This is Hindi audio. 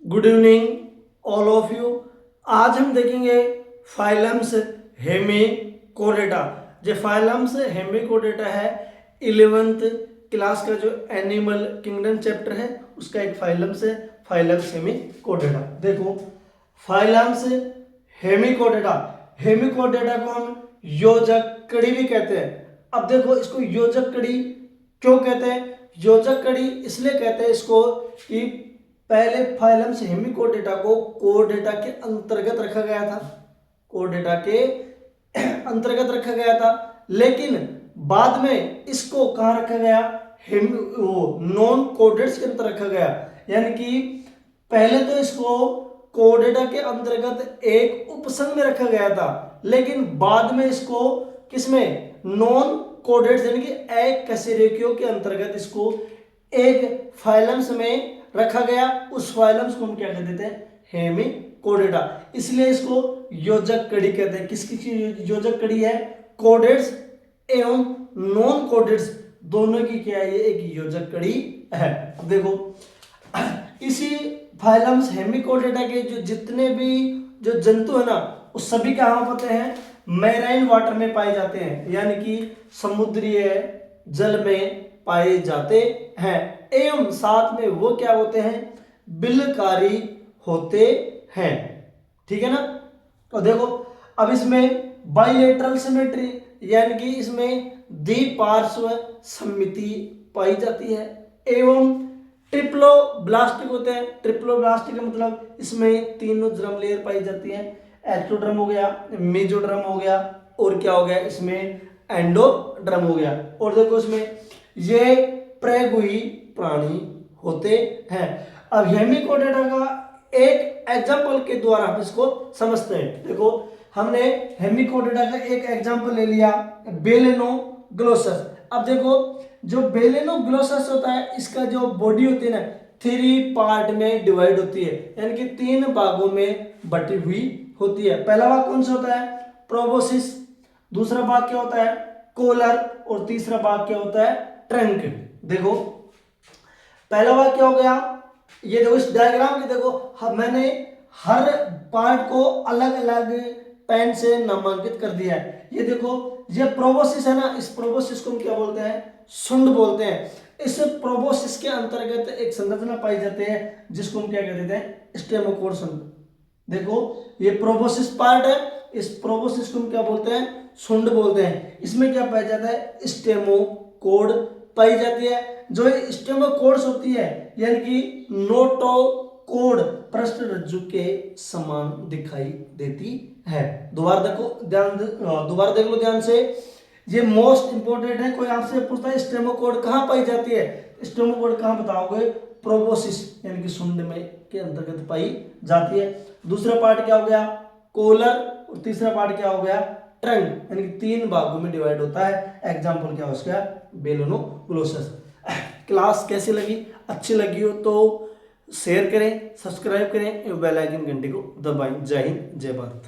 Good evening all of you. आज हम देखेंगे फाइलम्स हेमिकोडेटा। जो फाइलम्स हेमिकोडेटा है 11th क्लास का जो एनिमल किंगडम चैप्टर है उसका एक फाइलम्स है, फाइलम्स हेमिकोडेटा। देखो फाइलम्स हेमिकोडेटा, हेमिकोडेटा को हम योजक कड़ी भी कहते हैं। अब देखो इसको योजक कड़ी क्यों कहते हैं? योजक कड़ी इसलिए कहते हैं इसको कि पहले फाइलम्स हेमिकोडेटा को कोडेटा के अंतर्गत रखा गया था, कोडेटा के अंतर्गत रखा गया था, लेकिन बाद में इसको कहां रखा गया? नॉन कोडेट्स के अंदर रखा गया। यानी कि पहले तो इसको कोडेटा के अंतर्गत एक उपसंघ में रखा गया था, लेकिन बाद में इसको किसमें? नॉन कोडेट्स यानी कि अकशेरुकियों के अंतर्गत इसको एक फाइलम्स में रखा गया। उस फाइलम्स को हम क्या कहते थे? हेमिकोडेटा। इसलिए इसको योजक कड़ी कहते हैं। किसकी योजक कड़ी है? कोडेट्स एवं नॉन कोडेट्स दोनों की क्या है? ये एक योजक कड़ी है। अब देखो इसी फाइलम्स हेमिकोडेटा के जो जितने भी जो जंतु है ना वो सभी कहां पाते हैं? मैराइन वाटर में पाए जाते हैं, यानी कि समुद्रीय जल में पाए जाते हैं। एवं साथ में वो क्या होते हैं? बिलकारी होते हैं। ठीक है ना? तो देखो अब इसमें बाइलेटरल सिमेट्री यानी कि इसमें द्विपार्श्व सममिति पाई जाती है। एवं ट्रिप्लोब्लास्टिक होते हैं। ट्रिप्लोब्लास्टिक का मतलब इसमें तीनों ड्रम लेयर पाई जाती है। एक्टोड्रम हो गया, मेजोड्रम हो गया और क्या हो गया? इसमें एंडोड्रम हो गया। और देखो इसमें ये प्रेगुही प्राणी होते हैं। अब हेमिकोडेटा का एक एग्जांपल के द्वारा हम इसको समझते हैं। देखो हमने हेमिकोडेटा का एक एग्जांपल ले लिया, बेलेनोग्लोसस। अब देखो जो बेलेनोग्लोसस होता है इसका जो बॉडी होती है ना 3 पार्ट में डिवाइड होती है, यानी कि 3 भागों में बटी हुई होती है। पहला भाग कौन सा होता है? प्रोबोसिस। दूसरा भाग क्या होता है? कोलर। और तीसरा भाग क्या होता है? ट्रंक। देखो पहला भाग क्या हो गया? ये देखो इस डायग्राम के देखो मैंने हर पार्ट को अलग अलग पेन से नामांकित कर दिया है। ये देखो ये प्रोबोसिस है ना, इस प्रोबोसिस को हम क्या बोलते हैं? शुंड बोलते हैं। इस प्रोबोसिस के अंतर्गत एक संरचना पाई जाती है जिसको हम क्या कहते हैं? स्टेमोकोर शुंड। देखो ये प्रोबोसिस पार्ट है, इस प्रोबोसिस को हम क्या बोलते हैं? शुंड बोलते हैं। इसमें क्या पाया जाता है? स्टेमोकोड पाई जाती है। जो स्टेमोकोड्स होती है यानी कि नोटोकोड पृष्ठ रज्जु के समान दिखाई देती है। दोबारा देख लो ध्यान से, ये मोस्ट इंपोर्टेंट है। कोई आपसे पूछता है स्टेमोकोड कहां पाई जाती है? स्टेमोकोड कहां बताओगे? प्रोबोसिस यानी कि शुंड में के अंतर्गत पाई जाती है। दूसरा पार्ट क्या हो गया? कोलर। और तीसरा पार्ट क्या हो गया? ट्रंक, यानी कि 3 भागों में डिवाइड होता है। एग्जांपल क्या हो उसका? बेलेनोग्लोसस। क्लास कैसी लगी? अच्छी लगी हो तो शेयर करें, सब्सक्राइब करें, बेल आइकन घंटी को दबाएं। जय हिंद, जय भारत।